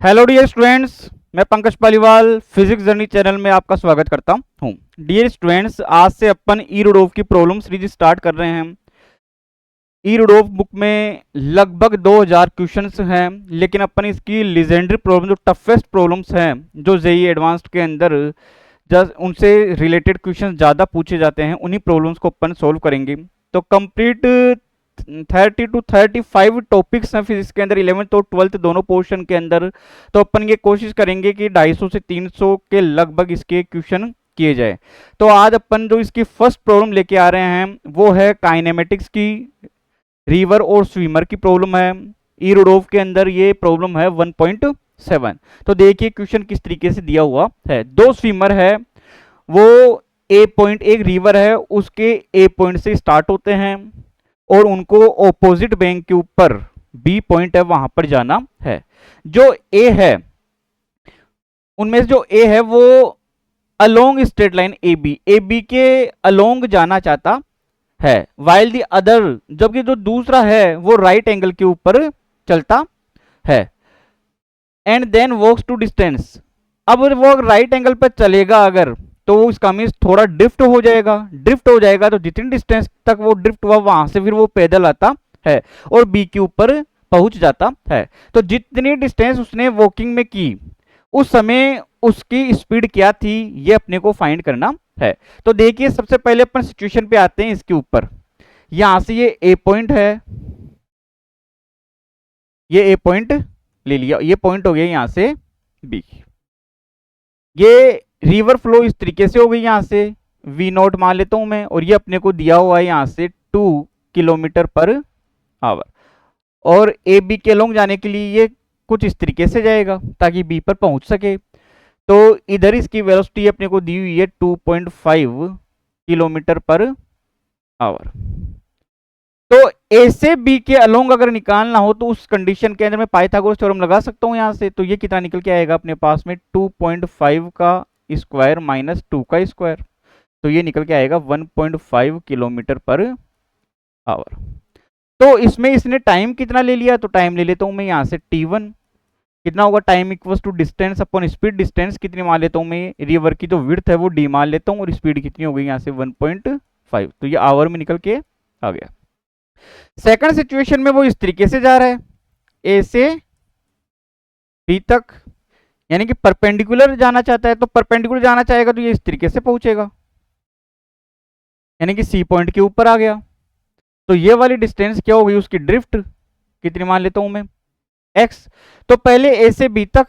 Hello dear students, मैं Pankaj Paliwal physics journey channel में आपका स्वागत करता हूं। डियर स्टूडेंट्स, आज से अपन ई रूडोल्फ की प्रॉब्लम सीरीज स्टार्ट कर रहे हैं। ई रूडोल्फ बुक में लगभग 2000 क्वेश्चंस हैं, लेकिन अपन इसकी लेजेंडरी प्रॉब्लम, जो टफेस्ट प्रॉब्लम्स हैं, जो जेईई एडवांस्ड के अंदर जस्ट उनसे रिलेटेड क्वेश्चन ज़्यादा पूछे जाते हैं, उन्हीं प्रॉब्लम्स को अपन सोल्व करेंगे। तो कंप्लीट 30 to 35 टॉपिक्स हैं फिजिक्स के अंदर, 11th और 12th दोनों पोर्शन के अंदर। तो अपन ये कोशिश करेंगे कि 250 से 300 के लगभग इसके क्वेश्चन किए जाए। तो आज अपन जो इसकी फर्स्ट प्रॉब्लम लेके आ रहे हैं वो है काइनेमेटिक्स की, रिवर और स्विमर की प्रॉब्लम है। ई रूडोल्फ के अंदर ये प्रॉब्लम है 1.7। तो देखिए क्वेश्चन किस तरीके से दिया हुआ है। दो स्विमर है, वो ए पॉइंट, एक रिवर है, उसके ए पॉइंट से स्टार्ट होते हैं और उनको ऑपोजिट बैंक के ऊपर बी पॉइंट है वहां पर जाना है। जो ए है उनमें से जो ए है वो along straight line A B के अलोंग जाना चाहता है, वाइल दी अदर, जबकि जो दूसरा है वो राइट एंगल के ऊपर चलता है। And then walks to distance. अब वो राइट एंगल पर चलेगा अगर, तो इसका मीन्स थोड़ा ड्रिफ्ट हो जाएगा। ड्रिफ्ट हो जाएगा तो जितनी डिस्टेंस तक वो ड्रिफ्ट हुआ वहां से फिर वो पैदल आता है और बी के ऊपर पहुंच जाता है। तो जितनी डिस्टेंस उसने वॉकिंग में की उस समय उसकी स्पीड क्या थी, ये अपने को फाइंड करना है। तो देखिए सबसे पहले अपन सिचुएशन पे आते हैं इसके ऊपर। यहां से ये ए पॉइंट है, ये ए पॉइंट ले लिया, ये पॉइंट हो गया यहां से बी। ये रिवर फ्लो इस तरीके से हो गई, यहां से वी नॉट मान लेता हूं मैं, और ये अपने को दिया हुआ है यहां से 2 किलोमीटर पर आवर। और ए बी के लॉन्ग जाने के लिए ये कुछ इस तरीके से जाएगा ताकि बी पर पहुंच सके। तो इधर इसकी वेलोसिटी अपने को दी हुई है 2.5 किलोमीटर पर आवर। तो ए से बी के अलोंग अगर निकालना हो तो उस कंडीशन के अंदर मैं पाइथागोरस थ्योरम लगा सकता हूं यहां से। तो ये कितना निकल के आएगा अपने पास में 2.5 का स्क्वायर माइनस 2 का स्क्वायर। तो ये निकल के आएगा 1.5 किलोमीटर पर आवर। तो इसमें इसने टाइम कितना ले लिया, तो टाइम ले लेता हूं मैं यहां से t1। कितना होगा, time equals to distance upon speed. Distance कितनी मान लेता हूं मैं, रिवर की जो विड्थ है वो d मान लेता हूं, और स्पीड कितनी हो गई यहां से 1.5। तो ये आवर में निकल के आ गया। सेकंड सिचुएशन में वो इस तरीके से जा रहा है ए से बी तक, यानी कि परपेंडिकुलर जाना चाहता है। तो परपेंडिकुलर जाना चाहेगा तो ये इस तरीके से पहुंचेगा, यानी कि सी पॉइंट के ऊपर आ गया। तो ये वाली डिस्टेंस क्या हो गई, उसकी ड्रिफ्ट कितनी मान लेता हूं मैं, एक्स। तो पहले ए से बी तक,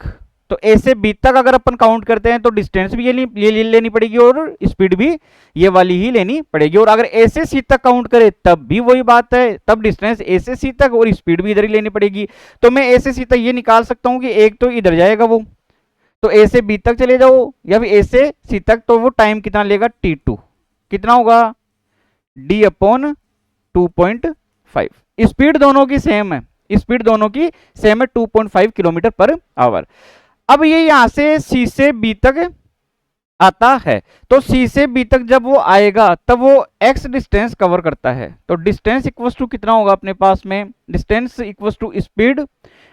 तो ए से बी तक अगर अपन काउंट करते हैं तो डिस्टेंस भी ये लेनी पड़ेगी और स्पीड भी ये वाली ही लेनी पड़ेगी। और अगर ए से सी तक काउंट करें तब भी वही बात है, तब डिस्टेंस ए से सी तक और स्पीड भी इधर ही लेनी पड़ेगी। तो मैं ए से सी तक ये निकाल सकता हूं कि एक तो इधर जाएगा वो, तो ए से बी तक चले जाओ या फिर ए से सी तक, तो वो टाइम कितना लेगा t2, कितना होगा d अपॉन 2.5। स्पीड दोनों की सेम है, स्पीड दोनों की सेम है 2.5 किलोमीटर पर आवर। अब ये यहां से सी से बी तक आता है, तो सी से बी तक जब वो आएगा तब वो x डिस्टेंस कवर करता है। तो डिस्टेंस इक्वल्स टू कितना होगा अपने पास में, distance equals to speed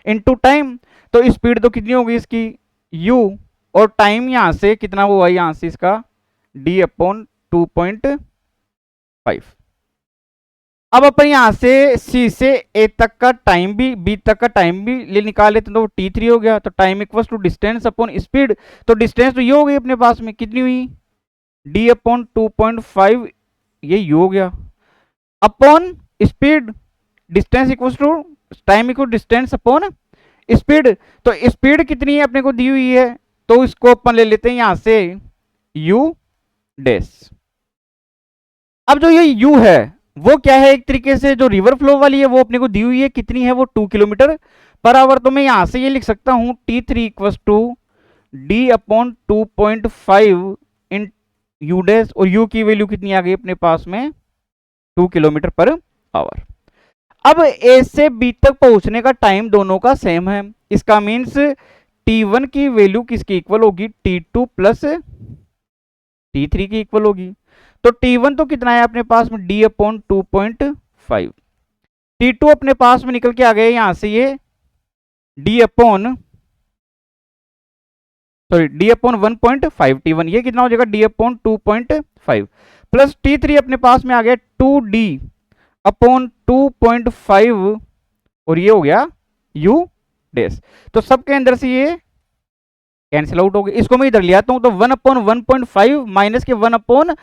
into time. तो स्पीड तो कितनी होगी इसकी u, और टाइम यहां से कितना हुआ, यहां से इसका d अपॉन 2.5। अब अपन यहां से सी से ए तक का टाइम भी, बी तक का टाइम भी ले निकाल लेते तो t3 हो गया। तो time equals to distance upon speed. तो डिस्टेंस तो ये हो गई अपने पास में, कितनी हुई d अपॉन 2.5, ये यू हो गया, upon speed. Distance equals to time equal distance upon speed. तो स्पीड कितनी है अपने को दी हुई है, तो इसको अपन ले लेते हैं यहां से u डैश। अब जो ये u है वो क्या है, एक तरीके से जो रिवर फ्लो वाली है वो अपने को दी हुई है, कितनी है वो 2 किलोमीटर पर आवर। तो मैं यहां से ये लिख सकता हूं t3 equals to d upon 2.5 in u dash, और u की वैल्यू कितनी आ गई अपने पास में 2 किलोमीटर पर आवर। अब a से b तक पहुंचने का टाइम दोनों का सेम है, इसका मीन्स t1 की वैल्यू किसकी इक्वल होगी, t2 प्लस t3 की इक्वल होगी। तो t1 तो कितना है अपने पास में d अपॉन 2.5, t2 अपने पास में निकल के आ गया यहां से ये d upon sorry D upon 1.5 T1, ये कितना हो जाएगा डी अपॉन 2.5 प्लस T3 अपने पास में आ गया 2D अपॉन 2.5 और ये हो गया U डैश। तो सबके अंदर से ये कैंसिल आउट हो गया। इसको मैं इधर ले आता हूं तो 1 अपॉन 1.5 माइनस के 1 अपॉन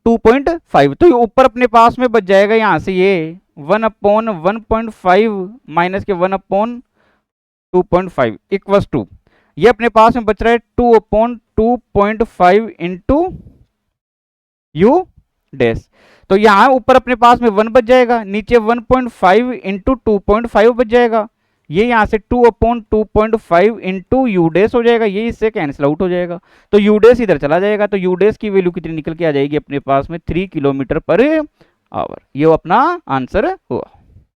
2.5, तो ये ऊपर अपने पास में बच जाएगा यहां से ये 1 अपॉन 1.5 माइनस के 1 अपॉन 2.5 इक्वल्स टू, ये अपने पास में बच रहा है 2 अपॉन 2.5 इंटू यू डैश। तो यहां ऊपर अपने पास में 1 बच जाएगा, नीचे 1.5 इंटू 2.5 बच जाएगा, ये यहां से 2 अपॉन 2.5 इंटू यू डैश हो जाएगा, ये इससे कैंसिल आउट हो जाएगा। तो यू डैश इधर चला जाएगा, तो यू डैश की वैल्यू कितनी निकल के आ जाएगी अपने पास में 3 किलोमीटर पर आवर। ये अपना आंसर हुआ।